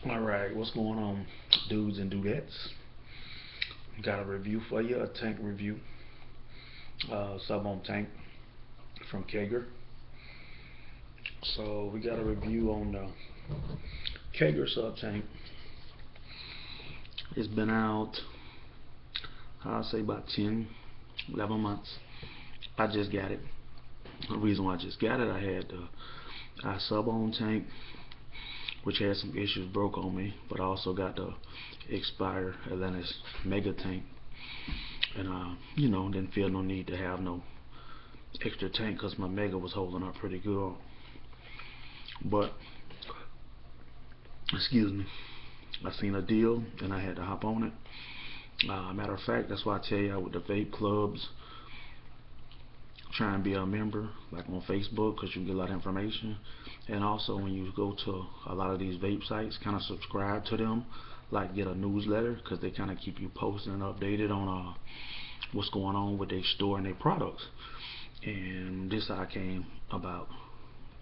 Alright, what's going on, dudes and dudettes? Got a review for you, a tank review. Sub-on tank from Kanger. So we got a review on the Kanger sub tank. It's been out, I'll say about 10, 11 months. I just got it. The reason why I just got it, I had the sub-on tank, which had some issues, broke on me, but I also got the Expire Atlantis Mega tank, and didn't feel no need to have no extra tank because my Mega was holding up pretty good. But excuse me, I seen a deal and I had to hop on it. Matter of fact, that's why I tell you with the vape clubs, try and be a member, like on Facebook, because you get a lot of information. And also when you go to a lot of these vape sites, kind of subscribe to them, like get a newsletter, because they kind of keep you posted and updated on what's going on with their store and their products. And this I came about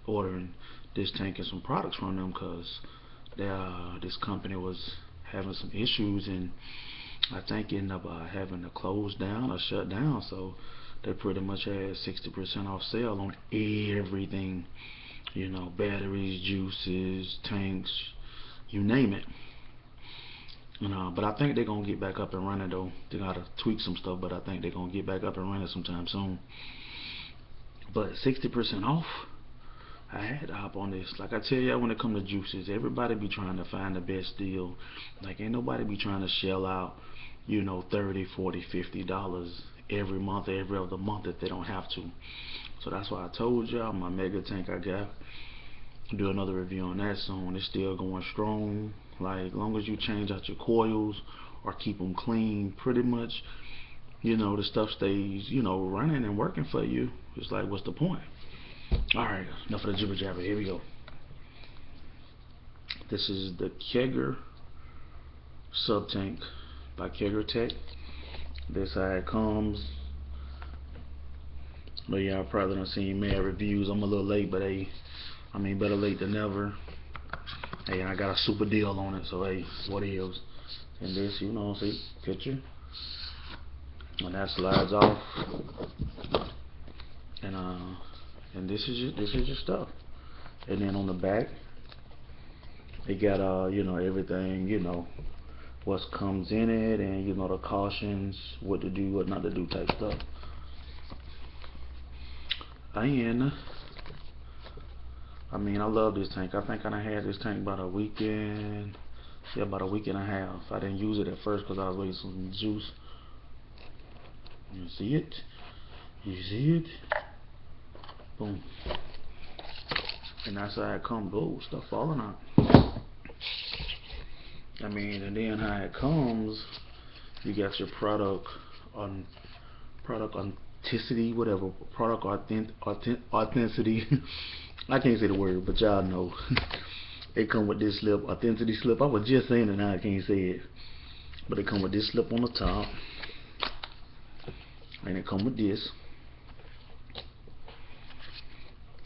ordering this tank and some products from them, because this company was having some issues, and I think ended up having to close down or shut down. So they pretty much had 60% off sale on everything, batteries, juices, tanks, you name it. But I think they're gonna get back up and running though. They gotta tweak some stuff, but I think they're gonna get back up and running sometime soon. But 60% off, I had to hop on this. Like I tell you, when it comes to juices, everybody be trying to find the best deal. Like ain't nobody be trying to shell out, $30, $40, $50 every month or every other month if they don't have to. So that's why I told y'all my Mega tank I got. Do another review on that soon. It's still going strong. Like long as you change out your coils or keep them clean, pretty much, the stuff stays, running and working for you. It's like, what's the point? Alright, enough of the jibber jabber. Here we go. This is the Kanger sub tank by Kanger Tech. This how it comes. But yeah, I probably done seen mad reviews. I'm a little late, but hey, better late than never. Hey, I got a super deal on it, so hey, what is? And this, see, picture. And that slides off. And this is your stuff. And then on the back, it got everything, what comes in it, and the cautions, what to do, what not to do type stuff. And I love this tank. I think I had this tank about a weekend, about a week and a half. I didn't use it at first because I was waiting some juice. You see it? You see it? Boom. And that's how it comes. Oh, stuff falling out. And then how it comes, you got your product authenticity, whatever. Product authenticity. I can't say the word, but y'all know. It come with this slip, authenticity slip. I was just saying it, now I can't say it. But it come with this slip on the top. And it come with this.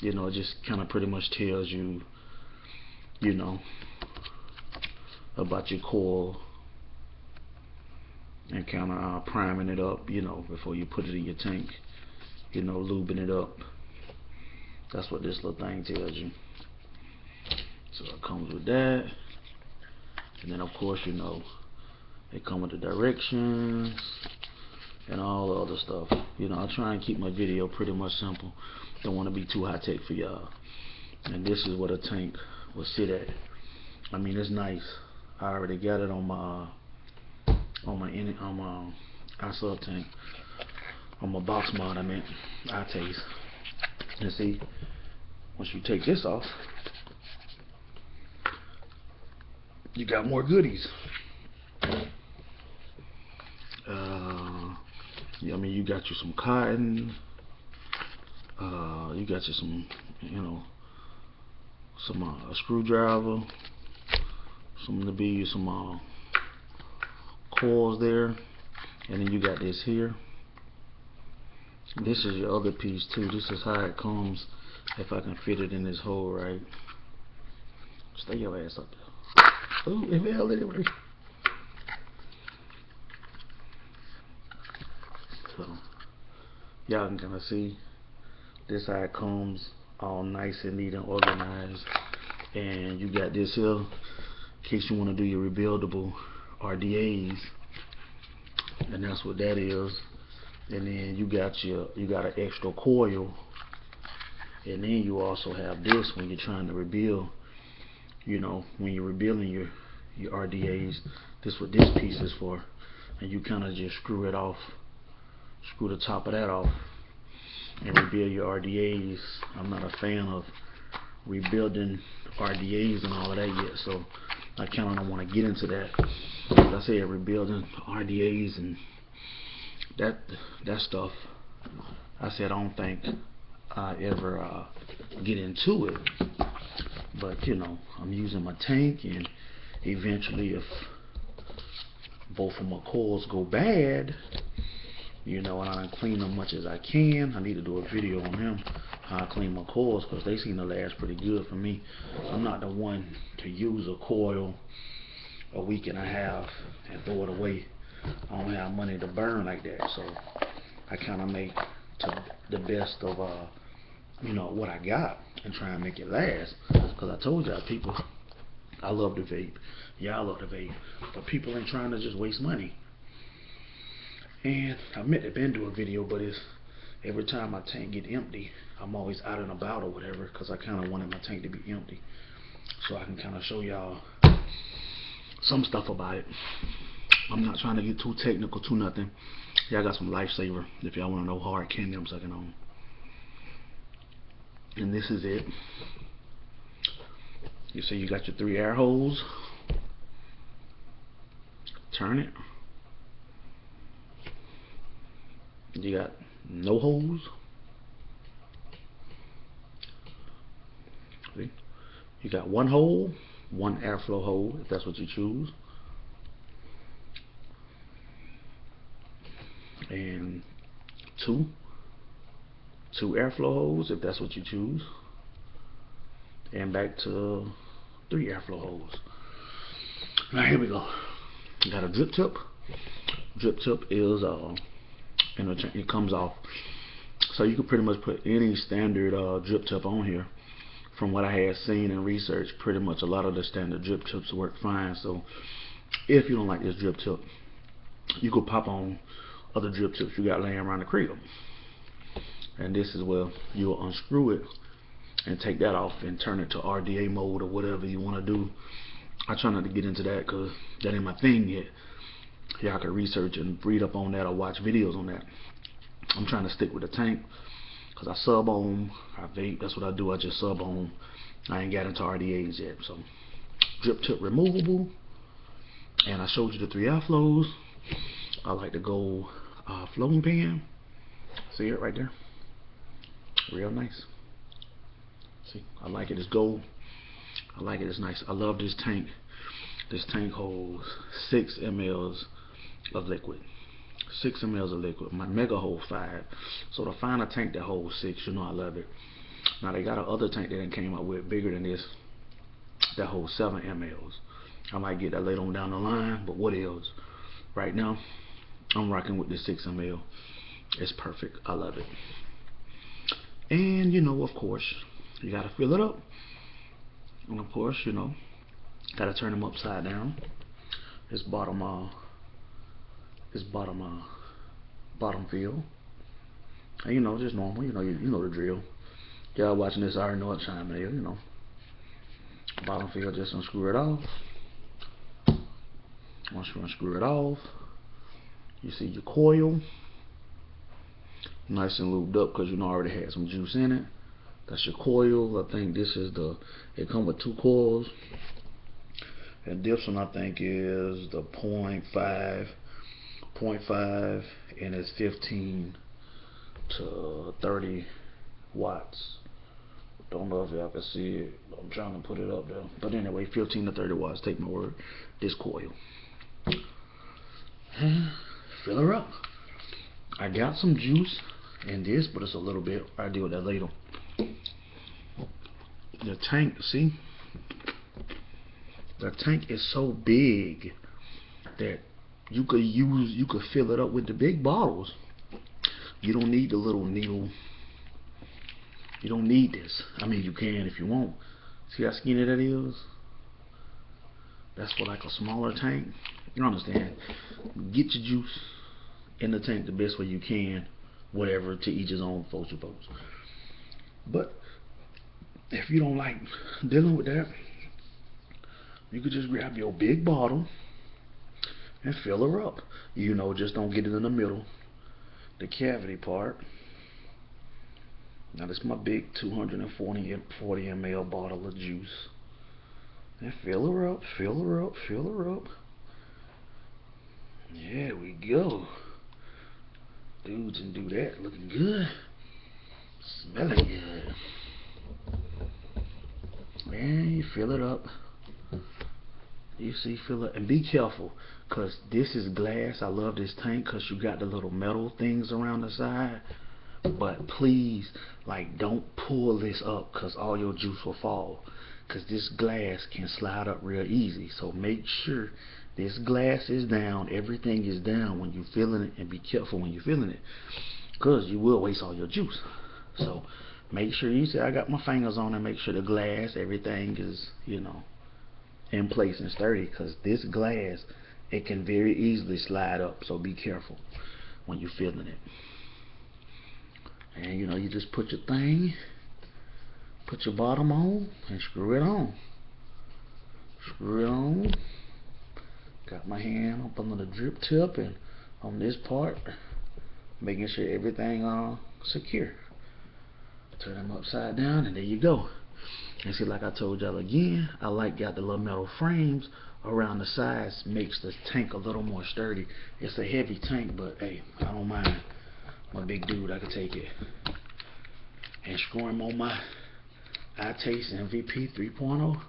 It just kind of pretty much tells you, about your coil, and kind of priming it up, before you put it in your tank, lubing it up. That's what this little thing tells you. So it comes with that, and then of course, it comes with the directions and all the other stuff. I try and keep my video pretty much simple. Don't want to be too high tech for y'all. And this is what a tank will sit at. It's nice. I already got it on my sub tank, on my box mod. I taste. And see, once you take this off, you got more goodies. You got you some cotton. You got you some, a screwdriver, some coils there, and then you got this here. This is your other piece too. This is how it comes. If I can fit it in this hole right. Stay your ass up there. Oh, it fell anyway. So y'all can kind of see this how it comes, all nice and neat and organized. And you got this here in case you want to do your rebuildable RDAs, and that's what that is. And then you got an extra coil, and then you also have this when you're trying to rebuild. You know, when you're rebuilding your RDAs, this what this piece is for, and you kind of just screw it off, screw the top of that off, and rebuild your RDAs. I'm not a fan of rebuilding RDAs and all of that yet, so I kind of don't want to get into that. Like I said, rebuilding RDAs and that stuff, I said I don't think I ever get into it. But you know, I'm using my tank, and eventually if both of my coils go bad, you know, and I clean them much as I can. I need to do a video on them, how I clean my coils, because they seem to last pretty good for me. I'm not the one to use a coil a week and a half and throw it away. I don't have money to burn like that, so I kind of make to the best of you know, what I got and try and make it last. Because I told y'all, people, I love the vape. Y'all love the vape, but people ain't trying to just waste money. And I meant to been do a video, but it's every time my tank get empty, I'm always out and about or whatever, because I kind of wanted my tank to be empty, so I can kind of show y'all some stuff about it. I'm not trying to get too technical, too nothing. Y'all got some Lifesaver if y'all want to know hard candy I'm sucking on. And this is it. You see, you got your 3 air holes. Turn it. You got no holes. See? You got 1 hole, 1 airflow hole, if that's what you choose. And 2 airflow holes, if that's what you choose. And back to 3 airflow holes. Now here we go. You got a drip tip. Drip tip is it comes off, so you can pretty much put any standard drip tip on here. From what I had seen and researched, pretty much a lot of the standard drip tips work fine. So if you don't like this drip tip, you could pop on other drip tips you got laying around the crib. And this is where you'll unscrew it and take that off and turn it to RDA mode or whatever you want to do. I try not to get into that because that ain't my thing yet. Y'all can research and read up on that or watch videos on that. I'm trying to stick with the tank because I sub on, I vape, that's what I do. I just sub on. I ain't got into RDAs yet. So drip tip removable, and I showed you the 3 airflows. I like to go floating pan. See it right there? Real nice. See, I like it. It's gold. I like it. It's nice. I love this tank. This tank holds 6 mLs of liquid. 6 mLs of liquid. My mega holds 5. So to find a tank that holds 6, you know I love it. Now they got another tank that they came out with bigger than this that holds 7 mLs. I might get that later on down the line, but what else? Right now, I'm rocking with this 6 ml. It's perfect. I love it. And you know, of course, you gotta fill it up. And of course, you know, gotta turn them upside down. This bottom fill. And you know, just normal. You know the drill. Y'all watching this already know what time it is. You know, bottom fill. Just unscrew it off. Once you unscrew it off, you see your coil, nice and lubed up because you know I already had some juice in it. That's your coil. I think this is it comes with 2 coils. And this one I think is the 0.5, and it's 15 to 30 watts. Don't know if y'all can see it. I'm trying to put it up there. But anyway, 15 to 30 watts, take my word. This coil. Fill her up. I got some juice in this, but it's a little bit. I'll deal with that later. The tank, see? The tank is so big that you could fill it up with the big bottles. You don't need the little needle. You don't need this. I mean, you can if you want. See how skinny that is? That's for like a smaller tank. You understand? Get your juice in the tank the best way you can. Whatever, to each his own, folks, suppose. But if you don't like dealing with that, you could just grab your big bottle and fill her up. You know, just don't get it in the middle, the cavity part. Now this is my big 240 ml bottle of juice. And fill her up, fill her up, fill her up. There we go. Dudes and do that, looking good. Smelling good. Man, you fill it up. You see, fill it, and be careful, cause this is glass. I love this tank, cause you got the little metal things around the side. But please, like, don't pull this up, cause all your juice will fall. Cause this glass can slide up real easy. So make sure this glass is down, everything is down when you're filling it, and be careful when you're filling it, cause you will waste all your juice. So make sure, you see I got my fingers on it, make sure the glass, everything is, you know, in place and sturdy, because this glass, it can very easily slide up, so be careful when you're filling it. And you know, you just put your thing, put your bottom on and screw it on. Screw it on. Got my hand up on the drip tip and on this part, making sure everything secure. Turn them upside down, and there you go. And see, like I told y'all again, I got the little metal frames around the sides, makes the tank a little more sturdy. It's a heavy tank, but hey, I don't mind. I'm a big dude, I can take it. And screw them on my iTaste MVP 3.0.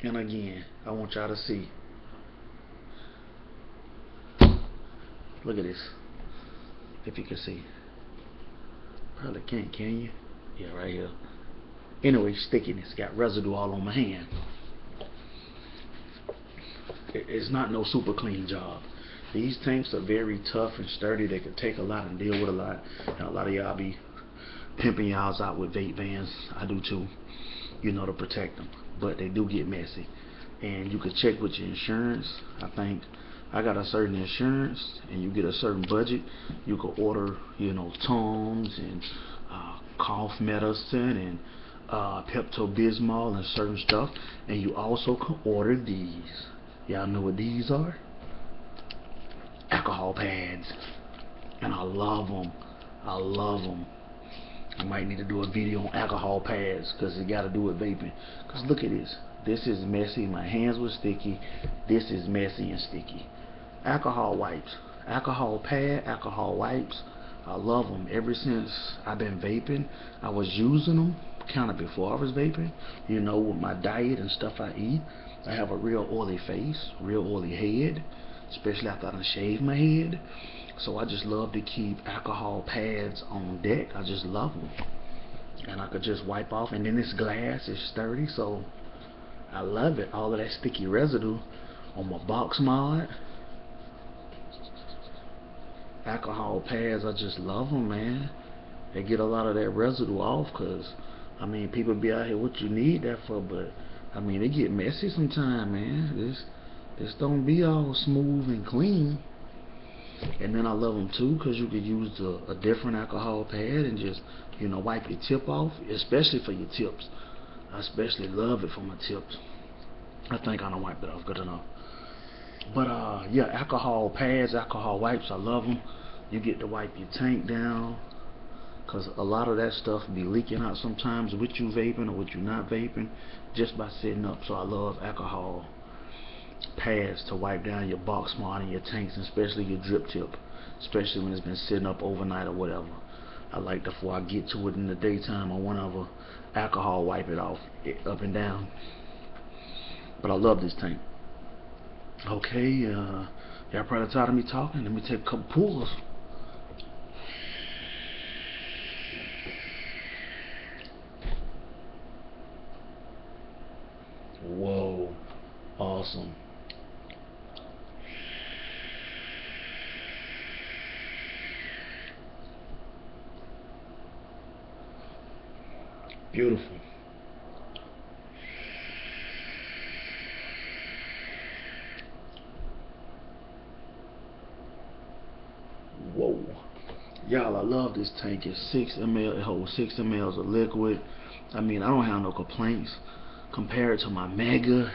And again, I want y'all to see. Look at this. If you can see. Probably can't, can you? Yeah, right here. Anyway, stickiness, got residue all on my hand. It's not no super clean job. These tanks are very tough and sturdy. They can take a lot and deal with a lot. And a lot of y'all be pimping y'all out with vape vans. I do too, you know, to protect them. But they do get messy. And you can check with your insurance. I think I got a certain insurance, and you get a certain budget. You can order, you know, Tums and cough medicine and Pepto-Bismol and certain stuff. And you also can order these. Y'all know what these are? Alcohol pads. And I love them. I love them. You might need to do a video on alcohol pads, because it got to do with vaping. Because look at this. This is messy. My hands were sticky. This is messy and sticky. Alcohol wipes. Alcohol pad, alcohol wipes. I love them. Ever since I've been vaping, I was using them kind of before I was vaping. You know, with my diet and stuff I eat, I have a real oily face, real oily head, especially after I done shaved my head. So I just love to keep alcohol pads on deck. I just love them. And I could just wipe off. And then this glass is sturdy, so I love it. All of that sticky residue on my box mod. Alcohol pads, I just love them, man. They get a lot of that residue off, because, I mean, people be out here, what you need that for? But, I mean, it get messy sometimes, man. This don't be all smooth and clean. And then I love them too, because you could use a different alcohol pad and just, you know, wipe your tip off, especially for your tips. I especially love it for my tips. I think I done wiped it off good enough. But yeah, alcohol pads, alcohol wipes, I love them. You get to wipe your tank down, because a lot of that stuff be leaking out sometimes with you vaping or with you not vaping, just by sitting up. So I love alcohol pads to wipe down your box mod and your tanks, and especially your drip tip, especially when it's been sitting up overnight or whatever. I like, before I get to it in the daytime or whenever, alcohol wipe it off, up and down. But I love this tank. Okay, y'all probably tired of me talking. Let me take a couple pulls. Whoa. awesome. Beautiful. Whoa. Y'all, I love this tank. It's 6 ml. It holds 6 mLs of liquid. I mean, I don't have no complaints compared to my Mega.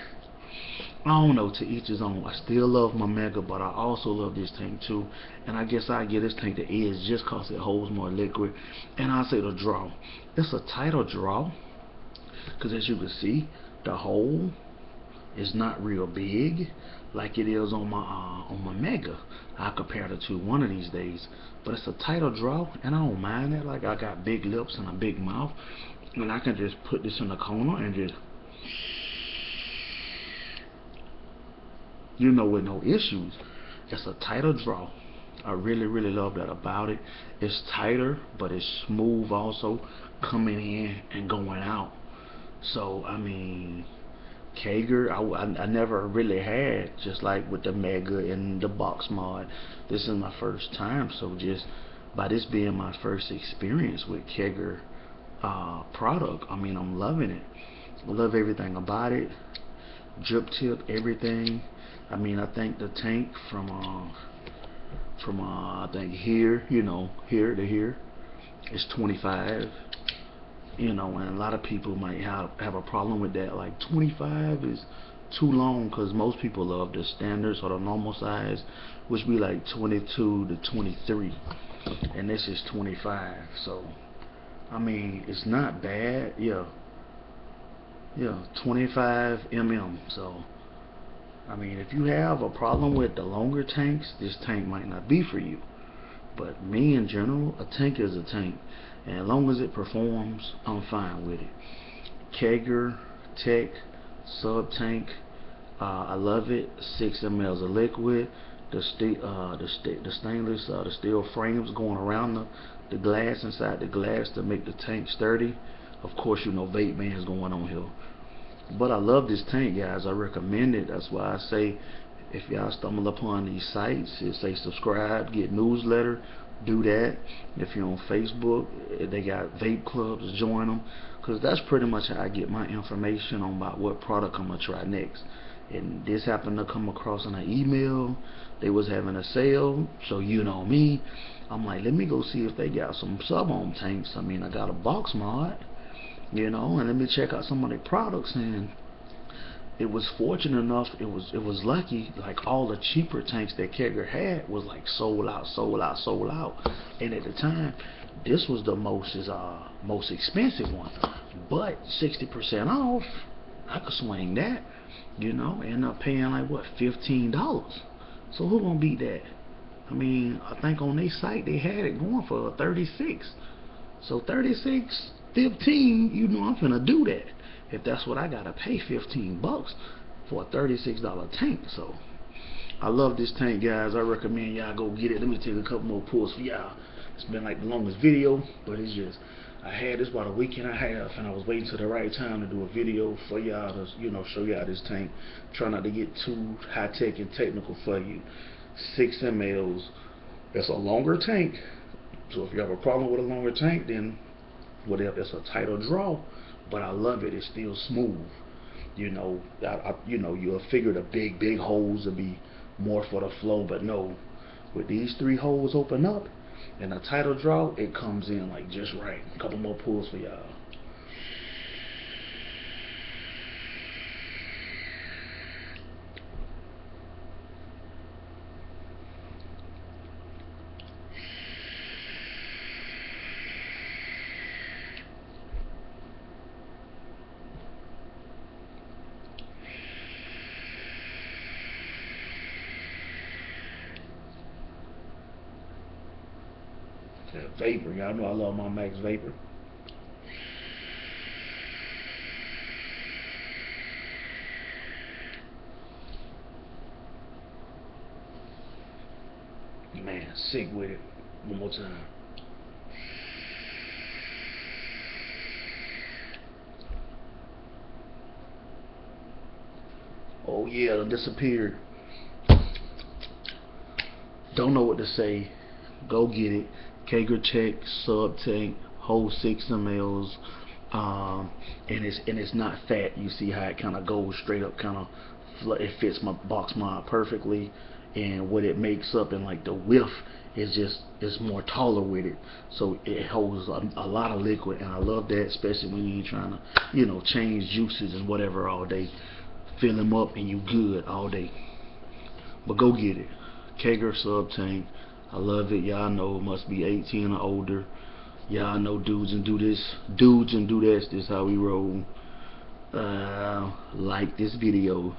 I don't know, to each his own. I still love my Mega, but I also love this tank too. And I guess I give this tank the edge just cause it holds more liquid. And I say the draw. It's a tighter draw, because as you can see, the hole is not real big like it is on my Mega. I compare the two one of these days, but it's a tighter draw, and I don't mind that. Like, I got big lips and a big mouth, and I can just put this in the corner and just, with no issues. It's a tighter draw. I really, really love that about it. It's tighter, but it's smooth also, coming in and going out. So, I mean, Kanger, I never really had, just like with the Mega and the box mod. This is my first time, so just by this being my first experience with Kanger product, I mean, I'm loving it. I love everything about it. Drip tip, everything. I mean, I think the tank from I think here, here to here is 25. And a lot of people might have a problem with that. Like, 25 is too long, because most people love the standards or the normal size, which be like 22 to 23, and this is 25. So, I mean, it's not bad. Yeah, 25 mm. So, I mean, if you have a problem with the longer tanks, this tank might not be for you. But me, in general, a tank is a tank, and as long as it performs, I'm fine with it. Kanger Tech sub tank, I love it. 6 mLs of liquid. The stainless, the steel frames going around the glass, inside the glass, to make the tank sturdy. Of course, vape bands going on here. But I love this tank, guys. I recommend it. That's why I say, if y'all stumble upon these sites, it say subscribe, get newsletter, do that. If you're on Facebook, they got vape clubs, join them, because that's pretty much how I get my information on about what product I'm gonna try next. And this happened to come across in an email. They was having a sale, so me, I'm like, let me go see if they got some sub-ohm tanks. I mean, I got a box mod, and let me check out some of their products. And it was fortunate enough, it was lucky, like, all the cheaper tanks that Kanger had was like sold out. And at the time, this was the most expensive one, but 60% off. I could swing that, end up paying like, what, $15. So who gonna beat that? I mean, I think on their site they had it going for 36. So 36, 15, I'm finna do that. If that's what I gotta pay, $15 for a $36 tank. So I love this tank, guys. I recommend y'all go get it. Let me take a couple more pulls for y'all. It's been like the longest video, but it's just, I had this about a week and a half, and I was waiting till the right time to do a video for y'all to, show y'all this tank. Try not to get too high tech and technical for you. 6 mLs. That's a longer tank. So if you have a problem with a longer tank, then whatever, it's a tighter draw. But I love it. It's still smooth. You'll figure the big holes will be more for the flow, but no. With these 3 holes open up and a tighter draw, it comes in like just right. A couple more pulls for y'all. Vapor, y'all know I love my Max Vapor. Man, sick with it. One more time. Oh Oh yeah, it disappeared. Don't know what to say. Go get it. Kager Tech Sub Tank, whole 6 mLs. And it's not fat. You see how it kind of goes straight up, kind of it fits my box mod perfectly, and what it makes up, and like the width is just, it's more taller with it, so it holds a lot of liquid, and I love that, especially when you're trying to, change juices and whatever all day. Fill them up and you good all day. But go get it. Kager Sub Tank. I love it. Y'all know it must be 18 or older. Y'all know dudes and do this. Dudes and do this. This how we roll. Like this video.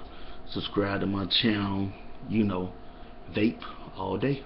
Subscribe to my channel. Vape all day.